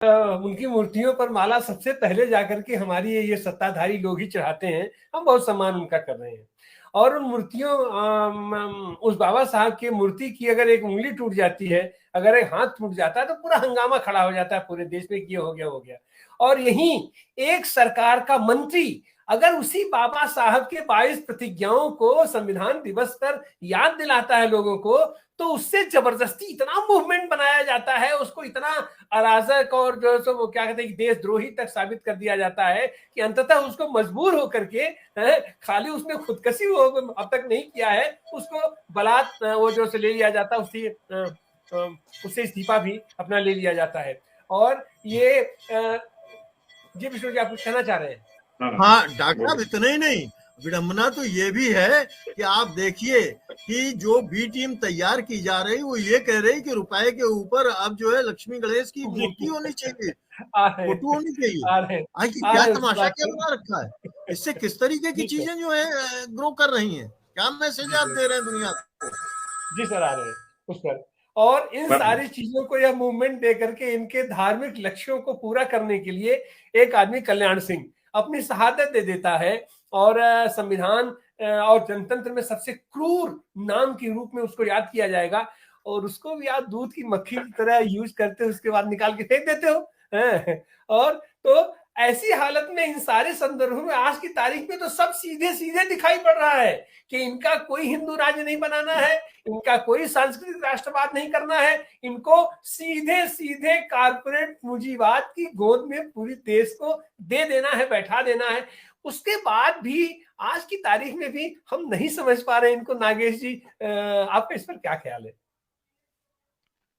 उनकी मूर्तियों पर माला सबसे पहले जाकर के हमारी ये सत्ताधारी लोग ही चढ़ाते हैं। हम बहुत सम्मान उनका कर रहे हैं। और उन मूर्तियों उस बाबा साहब की मूर्ति की अगर एक उंगली टूट जाती है, अगर एक हाथ टूट जाता है, तो पूरा हंगामा खड़ा हो जाता है पूरे देश में कि ये हो गया हो गया। और यहीं एक सरकार का मंत्री अगर उसी बाबा साहब के 22 प्रतिज्ञाओं को संविधान दिवस पर याद दिलाता है लोगों को, तो उससे जबरदस्ती इतना मूवमेंट बनाया जाता है, उसको इतना अराजक और जो सो वो क्या कहते हैं देशद्रोही तक साबित कर दिया जाता है कि अंततः उसको मजबूर होकर के खाली उसने खुदकशी वो अब तक नहीं किया है, उसको बलात् वो जो से ले लिया जाता है, उससे इस्तीफा भी अपना ले लिया जाता है। और ये जी विष्णु जी, आप कुछ कहना चाह रहे हैं? हाँ डॉक्टर साहब, इतना ही नहीं, विडंबना तो ये भी है कि आप देखिए कि जो बी टीम तैयार की जा रही, वो ये कह रही कि रुपए के ऊपर अब जो है लक्ष्मी गणेश की मूर्ति होनी चाहिए, फोटो होनी चाहिए। आ रहे आज की आ क्या रहे उस तमाशा बात क्या पर। बना रखा है? इससे किस तरीके की जी सर, चीजें जो है ग्रो कर रही हैं? क्या मैसेज आप दे रहे हैं दुनिया को? जी सर, आ रहे हैं उस पर। और इन सारी चीजों को यह मूवमेंट दे करके इनके धार्मिक लक्ष्यों को पूरा करने के लिए एक आदमी कल्याण सिंह अपनी शहादत दे देता है। और संविधान और जनतंत्र में सबसे क्रूर नाम के रूप में उसको याद किया जाएगा। और उसको भी आप दूध की मक्खी की तरह यूज करते हो, उसके बाद निकाल के फेंक देते हो। और तो ऐसी हालत में इन सारे संदर्भों में आज की तारीख में तो सब सीधे सीधे दिखाई पड़ रहा है कि इनका कोई हिंदू राज्य नहीं बनाना है, इनका कोई सांस्कृतिक राष्ट्रवाद नहीं करना है, इनको सीधे सीधे कारपोरेट पूंजीवाद की गोद में पूरी देश को दे देना है, बैठा देना है। उसके बाद भी आज की तारीख में भी हम नहीं समझ पा रहे इनको। नागेश जी, आपका इस पर क्या ख्याल है?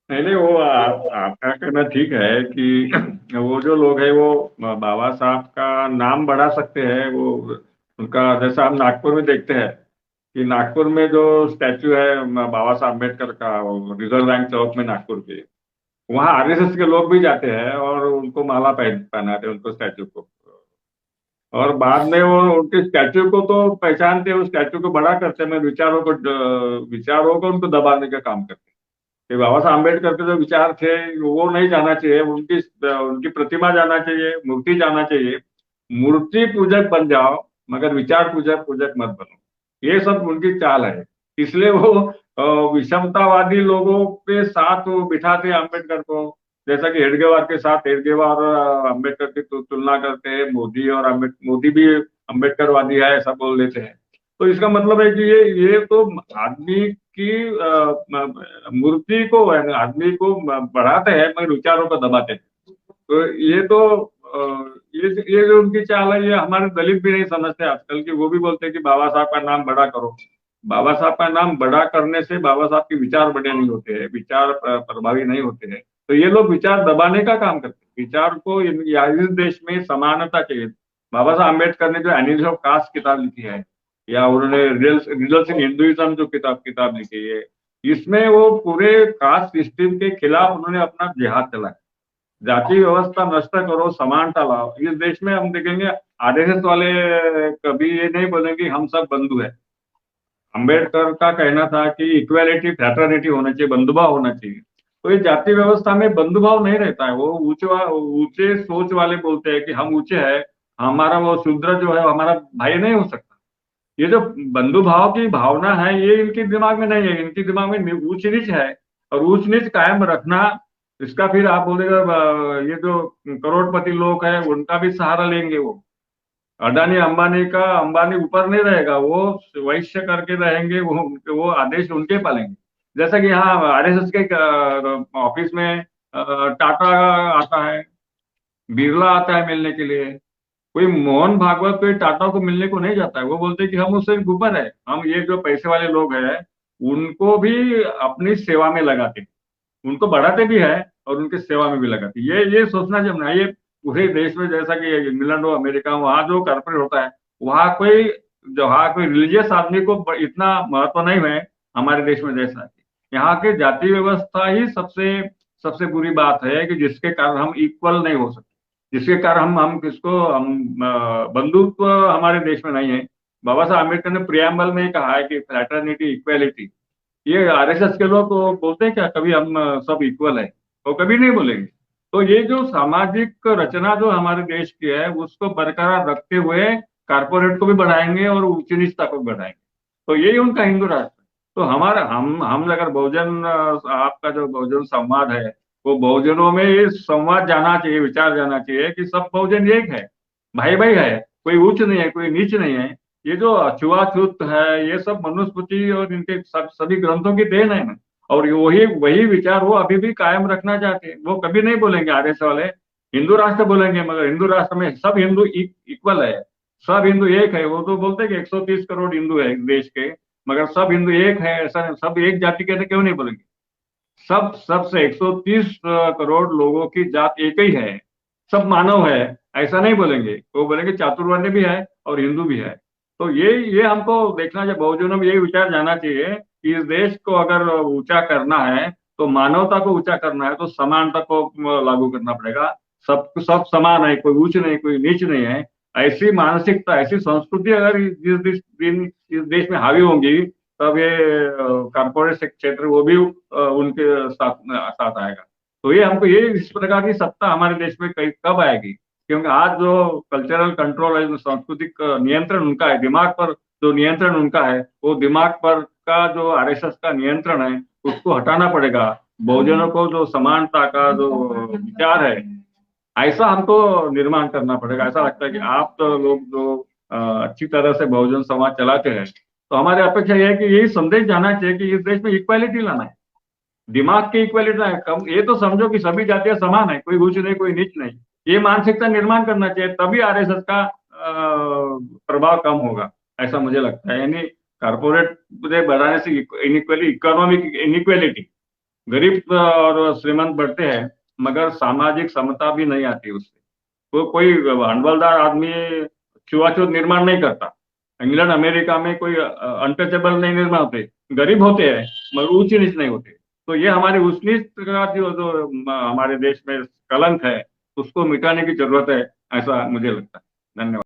नहीं नहीं, वो आपका कहना ठीक है कि वो जो लोग हैं वो बाबा साहब का नाम बढ़ा सकते हैं। वो उनका जैसा हम नागपुर में देखते हैं कि नागपुर में जो स्टैचू है बाबा साहब अम्बेडकर का, रिजर्व बैंक चौक में नागपुर के, वहाँ आरएसएस के लोग भी जाते हैं और उनको माला पहनाते हैं उनको, स्टैचू को। और बाद में वो उनके स्टैचू को तो पहचानते हैं, उस स्टैचू को बड़ा करते हैं, मैं विचारों को उनको दबाने का काम करते हैं कि बाबा साहब अम्बेडकर के जो विचार थे वो नहीं जाना चाहिए, उनकी उनकी प्रतिमा जाना चाहिए, मूर्ति जाना चाहिए। मूर्ति पूजक बन जाओ मगर विचार पूजक पूजक मत बनो, ये सब उनकी चाल है। इसलिए वो विषमतावादी लोगों के साथ वो बिठाते हैं अम्बेडकर को। जैसा कि हेडगेवार के साथ हेडगेवार और अम्बेडकर की तुलना करते हैं, मोदी और मोदी भी अम्बेडकरवादी है ऐसा बोल देते हैं। तो इसका मतलब है कि ये तो आदमी की मूर्ति को, आदमी को बढ़ाते हैं मगर विचारों को दबाते हैं। तो ये तो ये जो उनकी चाल है, ये हमारे दलित भी नहीं समझते आजकल की। वो भी बोलते हैं कि बाबा साहब का नाम बड़ा करो। बाबा साहब का नाम बड़ा करने से बाबा साहब के विचार बड़े नहीं होते हैं, विचार प्रभावी नहीं होते हैं। तो ये लोग विचार दबाने का काम करते हैं। विचार को इस देश में समानता चाहिए। बाबा साहब अम्बेडकर ने जो एनालिसिस ऑफ कास्ट किताब लिखी है, या उन्होंने रिजल्ट्स इन हिंदुइज्म जो किताब लिखी है, इसमें वो पूरे कास्ट सिस्टम के खिलाफ उन्होंने अपना जिहाद चलाया। जाति व्यवस्था नष्ट करो, समानता लाओ। इस देश में हम देखेंगे आरएसएस वाले कभी ये नहीं बोलेंगे हम सब बंधु है। अंबेडकर का कहना था कि इक्वालिटी फ्रैटर्निटी होना चाहिए, बंधुभाव होना चाहिए। तो ये जाति व्यवस्था में बंधुभाव नहीं रहता है। वो ऊंचे सोच वाले बोलते हैं कि हम ऊंचे हैं, हमारा वो शूद्र जो है हमारा भाई नहीं हो सकता। ये जो बंधुभाव की भावना है ये इनके दिमाग में नहीं है। इनके दिमाग में ऊंच नीच है, और ऊंच नीच कायम रखना, इसका फिर आप बोलेगा ये जो करोड़पति लोग हैं उनका भी सहारा लेंगे। वो अडानी अंबानी का, अंबानी ऊपर नहीं रहेगा, वो वैश्य करके रहेंगे, वो आदेश उनके पालेंगे। जैसा कि यहाँ आरएसएस के ऑफिस में टाटा आता है, बिरला आता है मिलने के लिए। कोई मोहन भागवत कोई टाटा को मिलने को नहीं जाता है। वो बोलते हैं कि हम उससे ऊपर है, हम ये जो पैसे वाले लोग हैं उनको भी अपनी सेवा में लगाते, उनको बढ़ाते भी है और उनकी सेवा में भी लगाते। ये सोचना जब ना, ये पूरे देश में जैसा कि इंग्लैंड हो, अमेरिका हो, वहाँ जो कॉर्पोरेट होता है, वहाँ कोई रिलीजियस आदमी को इतना महत्व नहीं है हमारे देश में जैसा। यहाँ की जाति व्यवस्था ही सबसे सबसे बुरी बात है कि जिसके कारण हम इक्वल नहीं हो सकते, जिसके कारण हम किसको हम बंधुत्व हमारे देश में नहीं है। बाबा साहब अम्बेडकर ने प्रियम्बल में ही कहा है कि फ्रैटर्निटी इक्वेलिटी। ये आरएसएस के लोग बोलते हैं क्या कभी हम सब इक्वल है? वो कभी नहीं बोलेंगे। तो ये जो सामाजिक रचना जो हमारे देश की है उसको बरकरार रखते हुए कारपोरेट को भी बढ़ाएंगे और उच्च नीचता को भी बढ़ाएंगे। तो यही उनका हिंदू राष्ट्र है। तो हमारा हम अगर बहुजन आपका जो बहुजन संवाद है वो बहुजनों में ये संवाद जाना चाहिए, विचार जाना चाहिए कि सब बहुजन एक है, भाई भाई है, कोई उच्च नहीं है, कोई नीच नहीं है। ये जो अछूआछूत है ये सब मनुस्मृति और इनके सभी ग्रंथों की देन है ना। और ये वही वही विचार वो अभी भी कायम रखना चाहते हैं। वो कभी नहीं बोलेंगे आरएस वाले हिंदू राष्ट्र बोलेंगे, मगर हिंदू राष्ट्र में सब हिंदू इक्वल है, सब हिंदू एक है। वो तो बोलते हैं कि 130 करोड़ हिंदू है देश के, मगर सब हिंदू एक है ऐसा नहीं, सब एक जाति के क्यों नहीं बोलेंगे? सब सबसे 130 करोड़ लोगों की जात एक ही है, सब मानव है, ऐसा नहीं बोलेंगे। वो बोलेंगे चातुर्वर्ण भी है और हिंदू भी है। तो ये हमको देखना चाहिए, बहुजनों में यही विचार जाना चाहिए कि इस देश को अगर ऊंचा करना है तो मानवता को ऊंचा करना है तो समानता को लागू करना पड़ेगा। सब समान है, कोई ऊंच नहीं कोई नीच नहीं है। ऐसी मानसिकता ऐसी संस्कृति अगर इस देश में हावी होंगी तब ये कारपोरेट क्षेत्र वो भी उनके साथ आएगा। तो ये हमको ये इस प्रकार की सत्ता हमारे देश में कब आएगी? क्योंकि आज जो कल्चरल कंट्रोल है, जो सांस्कृतिक नियंत्रण उनका है, दिमाग पर जो नियंत्रण उनका है, वो दिमाग पर का जो आरएसएस का नियंत्रण है उसको हटाना पड़ेगा। बहुजनों को जो समानता का जो विचार है ऐसा हमको निर्माण करना पड़ेगा। ऐसा लगता है कि आप तो लोग जो अच्छी तरह से बहुजन समाज चलाते हैं, तो हमारी अपेक्षा यह है कि यही संदेश जाना चाहिए कि इस देश में इक्वालिटी लाना है, दिमाग की इक्वालिटी लाना है। कम ये तो समझो कि सभी जातियां समान है, कोई ऊंच नहीं कोई नीच नहीं, ये मानसिकता निर्माण करना चाहिए, तभी आरएसएस का प्रभाव कम होगा, ऐसा मुझे लगता है। यानी कारपोरेट बढ़ाने से इकोनॉमिक इनइक्वालिटी, गरीब और श्रीमंत बढ़ते हैं मगर सामाजिक समता भी नहीं आती उससे। तो कोई हंडवलदार आदमी छुआछूत निर्माण नहीं करता, इंग्लैंड अमेरिका में कोई अनटचेबल नहीं निर्माण होते, गरीब होते हैं मगर ऊंच नीच नहीं होते। तो ये हमारे उच्च नीच का जो हमारे देश में कलंक है उसको मिटाने की जरूरत है, ऐसा मुझे लगता है। धन्यवाद।